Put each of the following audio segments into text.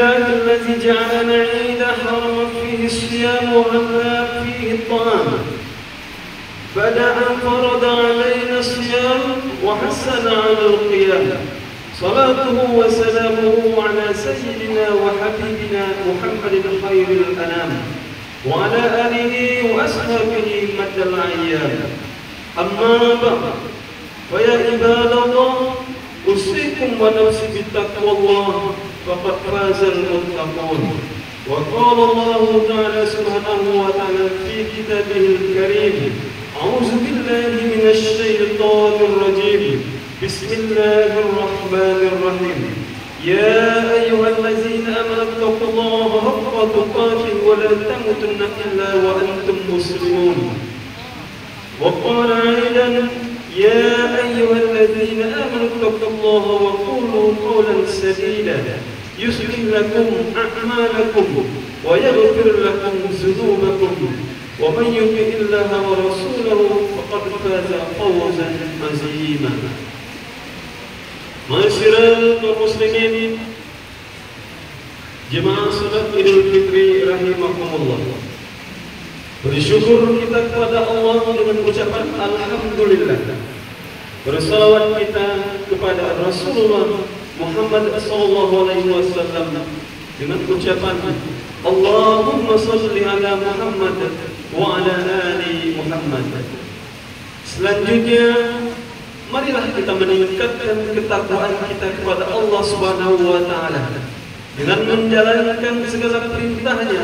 لله الذي جعلنا عيد حرم فيه الصيام وهب فيه الطعام بدأ أن فرض علينا الصيام وحسن على القيام صلاته وسلامه على سيدنا وحبيبنا محمد خير الأنام وعلى آله وأصحابه مد الأيام. أما بعد فيا عباد الله أوصيكم ونفسي بتقوى الله فقد فاز المتقون. وقال الله تعالى سبحانه وتعالى في كتابه الكريم: أعوذ بالله من الشيطان الرجيم، بسم الله الرحمن الرحيم. يا أيها الذين آمنوا اتقوا الله حق تقاته ولا تموتن إلا وأنتم مسلمون. وقال أيضا: يا أيها الذين آمنوا اتقوا الله وقولوا قولا سديدا يصلح لكم أعمالكم ويغفر لكم ذنوبكم ومن يطع الله ورسوله فقد فاز فوزا عظيما. Masyarakat muslimin, jemaah salat Idul Fitri rahimakumullah. Bersyukur kita kepada Allah dengan ucapan alhamdulillah. Bersalawat kita kepada Rasulullah Muhammad sallallahu alaihi wasallam dengan ucapan Allahumma shalli ala Muhammad wa ala ali Muhammad. Selanjutnya, marilah kita meningkatkan ketakwaan kita kepada Allah Subhanahu wa taala dengan menjalankan segala perintahnya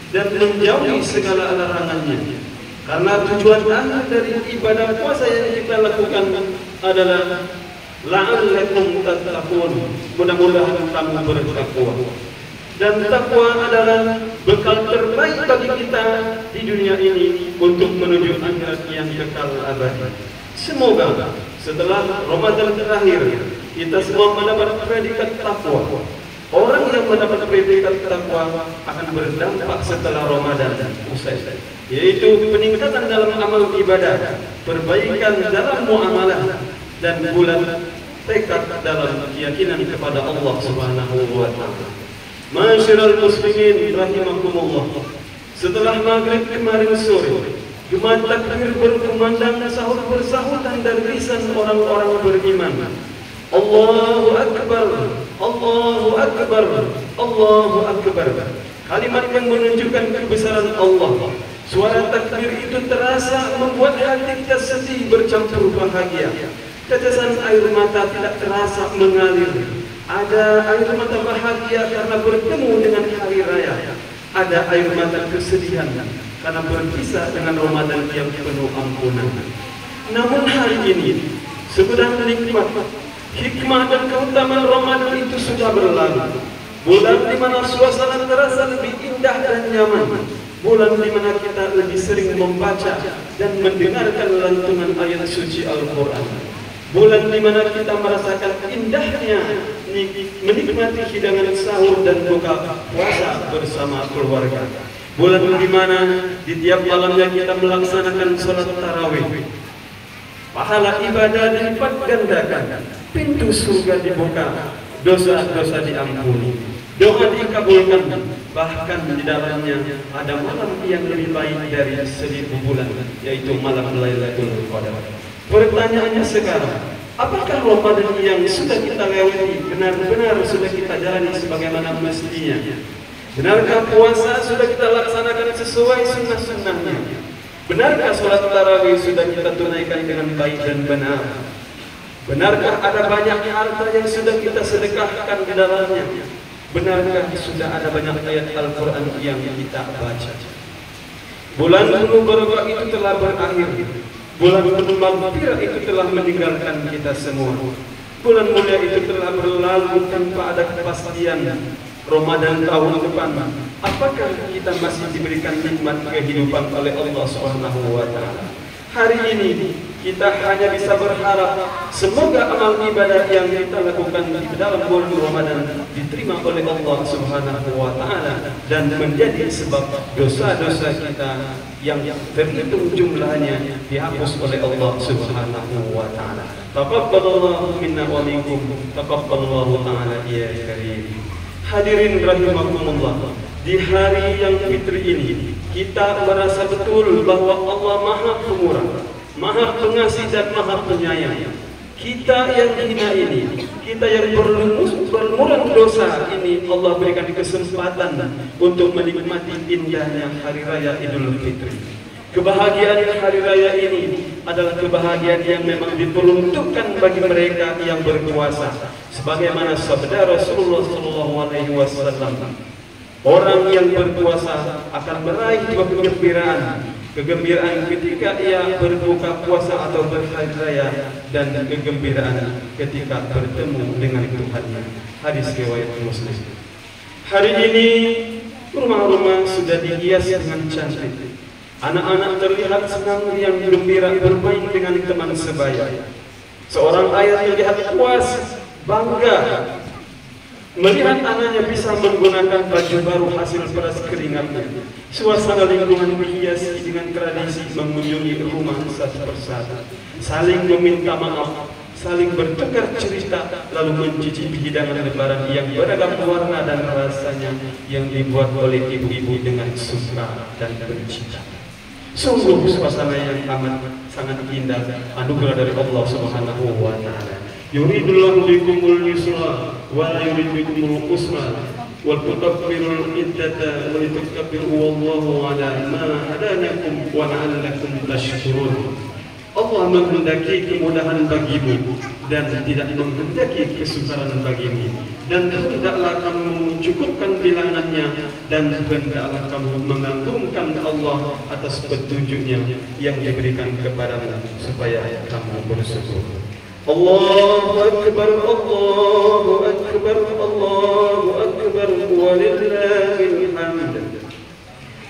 dan menjauhi segala larangannya. Karena tujuan akhir dari ibadah puasa yang kita lakukan adalah la'allakum tattaqun, mudah-mudahan kamu bertakwa. Dan takwa adalah bekal terbaik bagi kita di dunia ini untuk menuju akhirat yang kekal abadi. Semoga setelah Ramadan terakhir kita semua mendapat predikat takwa. Orang yang mendapat predikat takwa akan berdampak setelah Ramadan usai, yaitu peningkatan dalam amal ibadah, perbaikan dalam muamalah, dan bulan tekad dalam keyakinan kepada Allah Subhanahu wa taala. Masyarul muslimin rahimakumullah. Setelah maghrib kemarin sore, gema takbir berkumandang sahut bersahutan dari lisan orang-orang beriman. Allahu Akbar, Allahu Akbar, Allahu Akbar. Kalimat yang menunjukkan kebesaran Allah. Suara takbir itu terasa membuat hati kita sedih bercampur bahagia. Tetesan air mata tidak terasa mengalir. Ada air mata bahagia karena bertemu dengan hari raya. Ada air mata kesedihan karena berpisah dengan Ramadan yang penuh ampunan. Namun hari ini sebenarnya nikmat, hikmah dan keutamaan Ramadan itu sudah berlalu. Bulan di mana suasana terasa lebih indah dan nyaman. Bulan di mana kita lebih sering membaca dan mendengarkan lantunan ayat suci Al-Quran. Bulan di mana kita merasakan indahnya menikmati hidangan sahur dan buka puasa bersama keluarga. Bulan di mana di tiap malamnya kita melaksanakan sholat tarawih. Pahala ibadah dilipat gandakan, pintu surga dibuka, dosa-dosa diampuni, doa dikabulkan, bahkan di dalamnya ada malam yang lebih baik dari 1000 bulan, yaitu malam Lailatul Qadar. Pertanyaannya sekarang, apakah Ramadan yang sudah kita lewati benar-benar sudah kita jalani sebagaimana mestinya? Benarkah puasa sudah kita laksanakan sesuai sunnah-sunnahnya? Benarkah sholat tarawih sudah kita tunaikan dengan baik dan benar? Benarkah ada banyak harta yang sudah kita sedekahkan di dalamnya? Benarkah sudah ada banyak ayat Al-Quran yang kita baca? Bulan penuh barokah itu telah berakhir. Bulan penuh maghfirah itu telah meninggalkan kita semua. Bulan mulia itu telah berlalu tanpa ada kepastian. Ramadan tahun depan, apakah kita masih diberikan nikmat kehidupan oleh Allah Subhanahu wa taala? Hari ini kita hanya bisa berharap semoga amal ibadah yang kita lakukan di dalam bulan Ramadan diterima oleh Allah Subhanahu wa taala dan menjadi sebab dosa-dosa kita yang terhitung jumlahnya dihapus oleh Allah Subhanahu wa taala. Taqabbalallahu minna wa minkum, taqabbalallahu ta'ala ya karim. Hadirin rahimakumullah, di hari yang fitri ini kita merasa betul bahwa Allah Maha Pemurah, Maha Pengasih dan Maha Penyayang. Kita yang hina ini, kita yang bermurah dosa ini, Allah berikan kesempatan untuk menikmati indahnya hari raya Idul Fitri. Kebahagiaan hari raya ini adalah kebahagiaan yang memang diperuntukkan bagi mereka yang berpuasa. Sebagaimana sabda Rasulullah SAW, orang yang berpuasa akan meraih dua kegembiraan ketika ia berbuka puasa atau berhari raya, dan kegembiraan ketika bertemu dengan Tuhannya. Hadis riwayat Muslim. Hari ini rumah-rumah sudah dihias dengan cantik. Anak-anak terlihat senang yang gembira bermain dengan teman sebaya. Seorang ayah terlihat puas, bangga melihat anaknya bisa menggunakan baju baru hasil peras keringatnya. Suasana lingkungan dihiasi dengan tradisi mengunjungi rumah satu persatu, saling meminta maaf, saling bertukar cerita, lalu mencicipi hidangan lebaran yang beragam warna dan rasanya yang dibuat oleh ibu-ibu dengan suka dan bercita. Sungguh suasana yang amat sangat indah, anugerah dari Allah Subhanahu wa taala. Yuridullahu bikumul yusra wa la yuridu bikumul usra wal tukabbirul iddata wa litukabbiru wallahu ala ma hadanakum wa la'allakum tashkurun. Allah menghendaki kemudahan bagimu dan tidak menghendaki kesukaran bagimu, dan hendaklah kamu mencukupkan bilangannya, dan hendaklah kamu mengagungkan Allah atas petunjuknya yang diberikan kepadamu supaya kamu bersyukur. Allahu Akbar, Allahu Akbar, Allahu Akbar, walillahil hamd.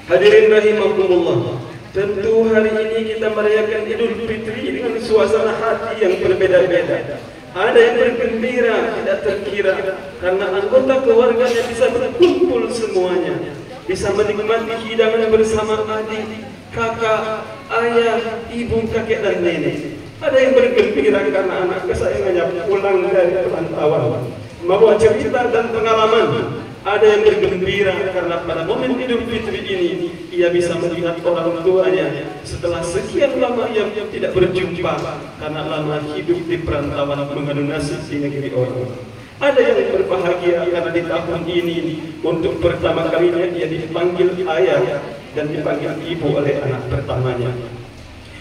Hadirin rahimakumullah, tentu hari ini kita merayakan Idul Fitri dengan suasana hati yang berbeda-beda. Ada yang bergembira tidak terkira karena anggota keluarganya bisa berkumpul semuanya, bisa menikmati hidangan bersama adik, kakak, ayah, ibu, kakek dan nenek. Ada yang bergembira karena anak kesayangannya pulang dari perantauan, membawa cerita dan pengalaman. Ada yang bergembira karena pada momen Idul Fitri ini ia bisa melihat orang tuanya setelah sekian lama yang tidak berjumpa karena lama hidup di perantauan mengadu nasib di negeri orang. Ada yang berbahagia karena di tahun ini untuk pertama kalinya ia dipanggil ayah dan dipanggil ibu oleh anak pertamanya.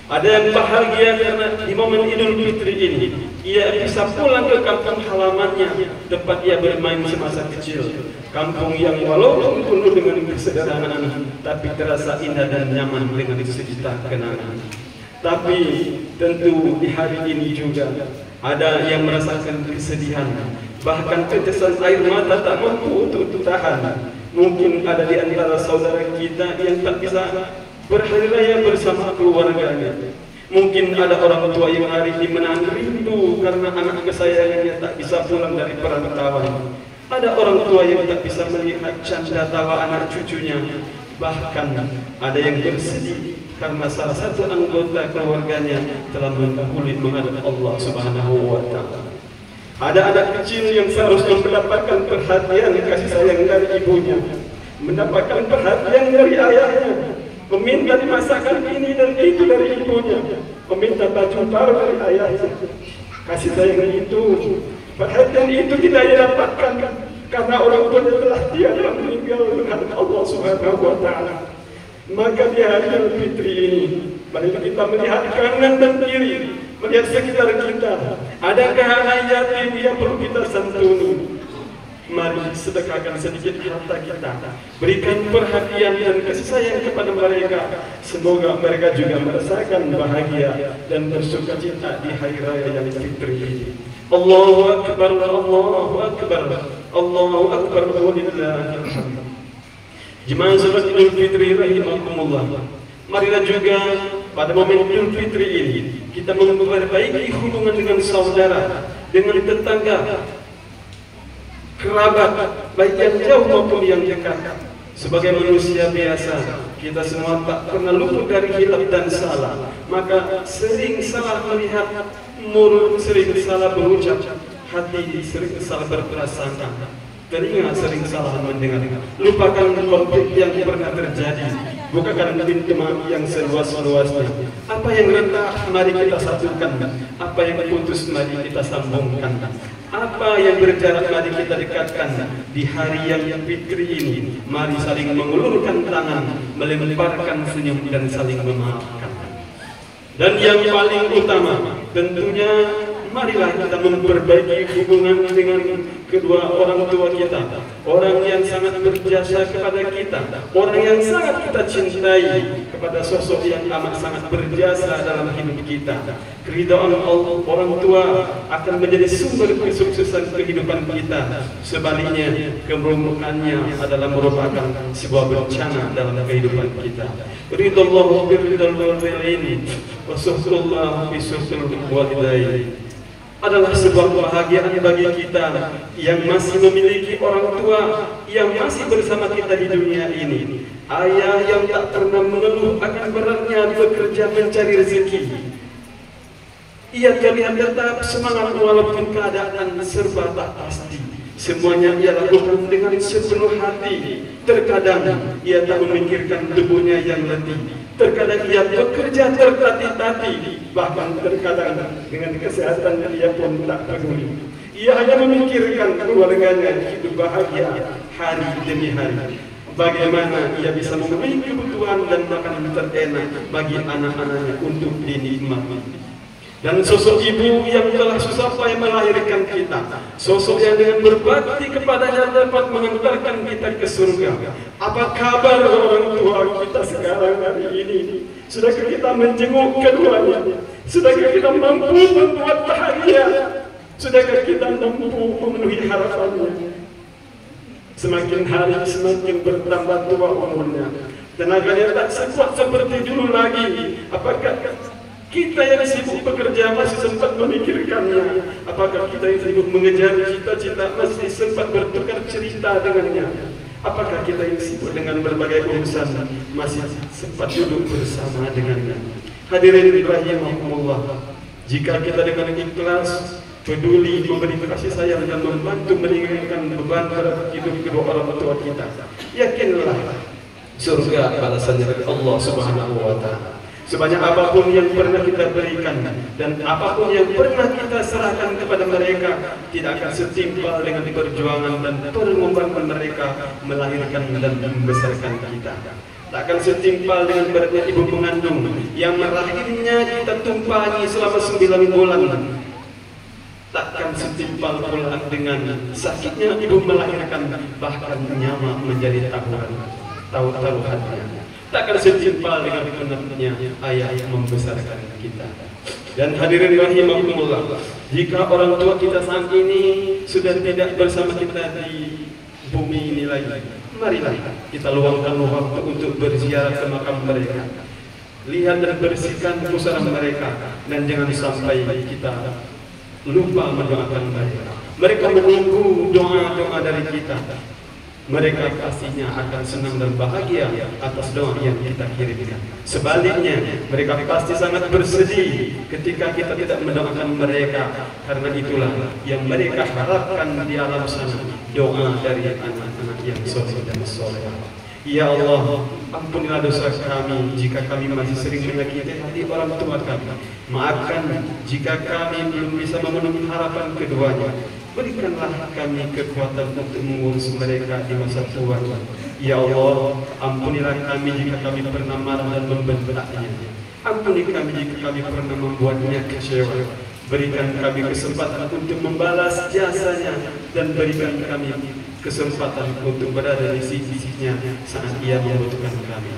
Ada yang bahagia karena di momen Idul Fitri ini ia bisa pulang ke kampung halamannya tempat ia bermain semasa kecil. Kampung yang walaupun penuh dengan kesederhanaan tapi terasa indah dan nyaman dengan sejuta kenangan. Tapi tentu di hari ini juga ada yang merasakan kesedihan, bahkan tetesan air mata tak mampu untuk ditahan. Mungkin ada di antara saudara kita yang tak bisa berhari raya bersama keluarganya. Mungkin ada orang tua yang hari ini menahan rindu karena anak kesayangannya tak bisa pulang dari perantauan. Ada orang tua yang tak bisa melihat canda tawa anak cucunya. Bahkan ada yang bersedih karena salah satu anggota keluarganya telah mendahului menghadap Allah Subhanahu wa taala. Ada anak kecil yang seharusnya mendapatkan perhatian kasih sayang dari ibunya, mendapatkan perhatian dari ayahnya, meminta dimasakkan ini dan itu dari ibunya, meminta baju baru dari ayahnya. Kasih sayang itu, perhatian itu tidak didapatkan karena orang tuanya telah tiada meninggal dengan Allah Subhanahu wa taala. Maka di hari Idul Fitri ini, mari kita melihat kanan dan kiri, melihat sekitar kita. Adakah anak yatim yang perlu kita santuni? Mari sedekahkan sedikit harta kita, berikan perhatian dan kasih sayang kepada mereka. Semoga mereka juga merasakan bahagia dan bersukacita di hari raya yang fitri ini. Allahu Akbar, Allahu Akbar, Allahu Akbar, walillahil hamd. Jemaah sahabat Idul Fitri rahimakumullah, marilah juga pada momen Idul Fitri ini kita memperbaiki hubungan dengan saudara, dengan tetangga, kerabat, baik yang jauh maupun yang dekat. Sebagai manusia biasa, kita semua tak pernah luput dari hilaf dan salah. Maka sering salah melihat, mulut sering salah berucap, hati sering salah berprasangka. telinga sering salah mendengar. Lupakan konflik yang pernah terjadi, bukakan pintu maaf yang seluas-luasnya. Apa yang retak, mari kita satukan. Apa yang putus, mari kita sambungkan. Apa yang berjarak, mari kita dekatkan. Di hari yang fitri ini, mari saling mengulurkan tangan, melemparkan senyum dan saling memaafkan. Dan yang paling utama, tentunya marilah kita memperbaiki hubungan dengan kedua orang tua kita, orang yang sangat berjasa kepada kita, orang yang sangat kita cintai, kepada sosok yang amat sangat berjasa dalam hidup kita. Keridhaan Allah orang tua akan menjadi sumber kesuksesan kehidupan kita. Sebaliknya, kemurukannya adalah merupakan sebuah bencana dalam kehidupan kita. Ridallahu biridal walidain wa suhullah bi suhul walidain adalah sebuah kebahagiaan bagi kita yang masih memiliki orang tua yang masih bersama kita di dunia ini. Ayah yang tak pernah mengeluh akan beratnya bekerja mencari rezeki. Ia terlihat tetap semangat walaupun keadaan serba tak pasti. Semuanya ia lakukan dengan sepenuh hati. Terkadang ia tak memikirkan tubuhnya yang letih. Terkadang ia bekerja tertatih-tatih. Bahkan terkadang dengan kesehatan ia pun tak peduli. Ia hanya memikirkan keluarganya hidup bahagia hari demi hari. Bagaimana ia bisa memenuhi kebutuhan dan makanan terenak bagi anak-anaknya untuk dinikmati. Dan sosok ibu yang telah susah payah melahirkan kita, sosok yang dengan berbakti kepadanya dapat mengantarkan kita ke surga. Apa kabar orang tua kita sekarang hari ini? Sudahkah kita menjenguk keduanya? Sudahkah kita mampu membuat bahagia? Sudahkah kita mampu memenuhi harapannya? Semakin hari semakin bertambah tua umurnya, tenaganya tak sekuat seperti dulu lagi. Apakah kita yang sibuk bekerja masih sempat memikirkannya? Apakah kita yang sibuk mengejar cita-cita masih sempat bertukar cerita dengannya? Apakah kita yang sibuk dengan berbagai urusan masih sempat duduk bersama dengannya? Hadirin rahimakumullah, jika kita dengan ikhlas, peduli, memberi kasih sayang dan membantu meringankan beban pada hidup kedua orang tua kita, yakinlah surga balasannya dari Allah Subhanahu wa Ta'ala. Sebanyak apapun yang pernah kita berikan dan apapun yang pernah kita serahkan kepada mereka tidak akan setimpal dengan perjuangan dan pengorbanan mereka melahirkan dan membesarkan kita. Tak akan setimpal dengan beratnya ibu mengandung yang rahimnya kita tumpangi selama 9 bulan. Takkan setimpal pula dengan sakitnya ibu melahirkan, bahkan nyawa menjadi taruhannya. Takkan setimpal dengan penatnya ayah yang membesarkan kita. Dan hadirin rahimakumullah, jika orang tua kita saat ini sudah tidak bersama kita di bumi ini lagi, marilah kita luangkan waktu untuk berziarah ke makam mereka. Lihat dan bersihkan pusara mereka, dan jangan sampai kita lupa mendoakan mereka. Mereka menunggu doa-doa dari kita. Mereka pastinya akan senang dan bahagia atas doa yang kita kirimkan. Sebaliknya, mereka pasti sangat bersedih ketika kita tidak mendoakan mereka. Karena itulah yang mereka harapkan di alam sana, doa dari anak-anak yang soleh dan solehah. Ya Allah, ampunilah dosa kami jika kami masih sering menyakiti hati orang tua kami. Maafkan jika kami belum bisa memenuhi harapan keduanya. Berikanlah kami kekuatan untuk mengurus mereka di masa tua. Ya Allah, ampunilah kami jika kami pernah marah dan membentaknya. Ampuni kami jika kami pernah membuatnya kecewa. Berikan kami kesempatan untuk membalas jasanya, dan berikan kami kesempatan untuk berada di sisi-sisinya saat ia membutuhkan kami.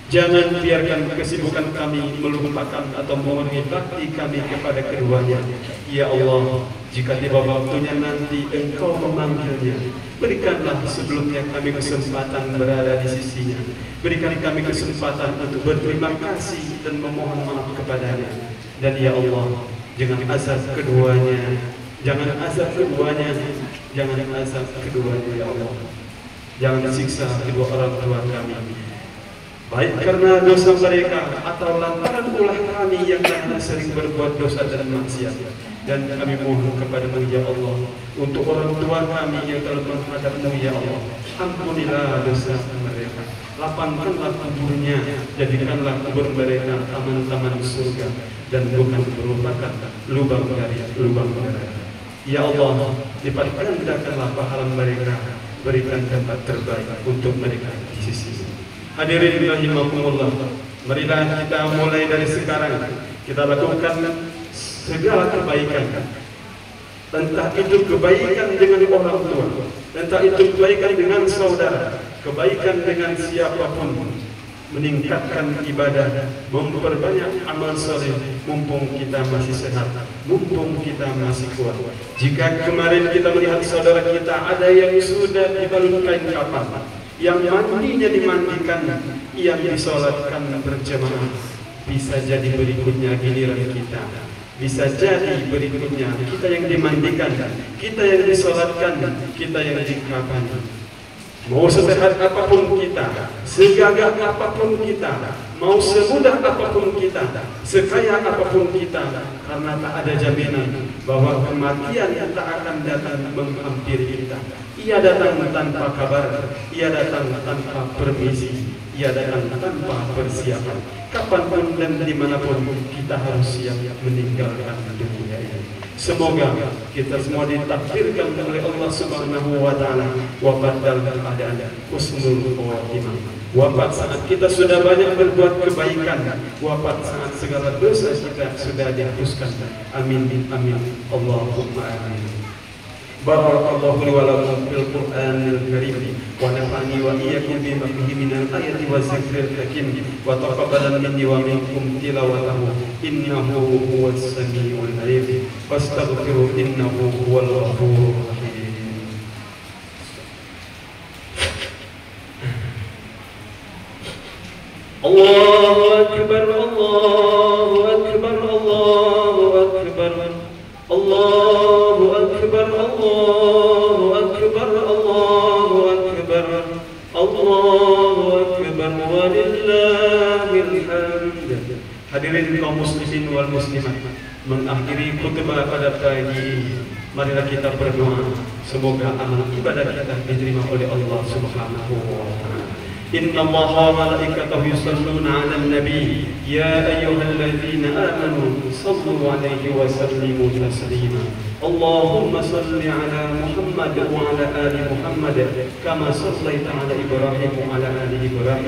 Jangan biarkan kesibukan kami melupakan atau memenuhi bakti kami kepada keduanya. Ya Allah, jika tiba waktunya nanti Engkau memanggilnya, berikanlah sebelumnya kami kesempatan berada di sisinya. Berikan kami kesempatan untuk berterima kasih dan memohon maaf kepadanya. Dan ya Allah, jangan azab keduanya, jangan azab keduanya, jangan azab keduanya ya Allah. Jangan siksa kedua orang tua kami. baik karena dosa mereka atau lantaran ulah kami yang karena sering berbuat dosa dan maksiat. Dan kami mohon kepadamu ya Allah, untuk orang tua kami yang telah menghadapmu ya Allah, ampunilah dosa mereka, lapangkanlah kuburnya, jadikanlah kubur mereka taman-taman surga dan bukan merupakan lubang dari lubang neraka. Ya Allah, lipat gandakanlah pahala mereka, berikan tempat terbaik untuk mereka di sisi. Hadirin rahimakumullah, marilah kita mulai dari sekarang kita lakukan segala kebaikan, entah itu kebaikan dengan orang tua, entah itu kebaikan dengan saudara, kebaikan dengan siapapun, meningkatkan ibadah, memperbanyak amal soleh, mumpung kita masih sehat, mumpung kita masih kuat. Jika kemarin kita melihat saudara kita ada yang sudah dibalut kain kafan, yang mandinya dimandikan, yang disolatkan berjamaah, bisa jadi berikutnya giliran kita. Bisa jadi berikutnya kita yang dimandikan, kita yang disolatkan, kita yang dikafani. Mau sesehat apapun kita, segagah apapun kita, mau semudah apapun kita, sekaya apapun kita, karena tak ada jaminan bahwa kematian yang tak akan datang menghampiri kita. Ia datang tanpa kabar, ia datang tanpa permisi, ia datang tanpa persiapan. Kapanpun dan dimanapun kita harus siap meninggalkan dunia ini. Semoga kita semua ditakdirkan oleh Allah Subhanahu wa Ta'ala wafat dalam keadaan husnul khotimah. Wafat saat kita sudah banyak berbuat kebaikan, wafat saat segala dosa kita sudah dihapuskan. Amin amin Allahumma amin. Barakallahu li wa lakum fil Qur'anil Karim wa nafa'ani wa iyyakum bima fihi minal ayati wa zikril hakim wa taqabbal minni wa minkum tilawatahu innahu huwas samiul alim fastaghfiru innahu huwal ghafurur rahim. Allahu akbar Allahu akbar Allahu akbar Allahu akbar Allahu akbar Allahu akbar Allahu akbar walillahil hamd. Hadirin kaum muslimin wal muslimat, mengakhiri khutbah pada pagi ini, marilah kita berdoa semoga amal ibadah kita diterima oleh Allah Subhanahu wa Ta'ala. Inna Allaha wa malaikatahu yusalluna 'alan nabi ya ayyuhalladzina amanu sallu 'alaihi wa sallimu taslima. Allahumma salli 'ala Muhammad wa 'ala ali Muhammad kama sallaita 'ala Ibrahim wa 'ala ali Ibrahim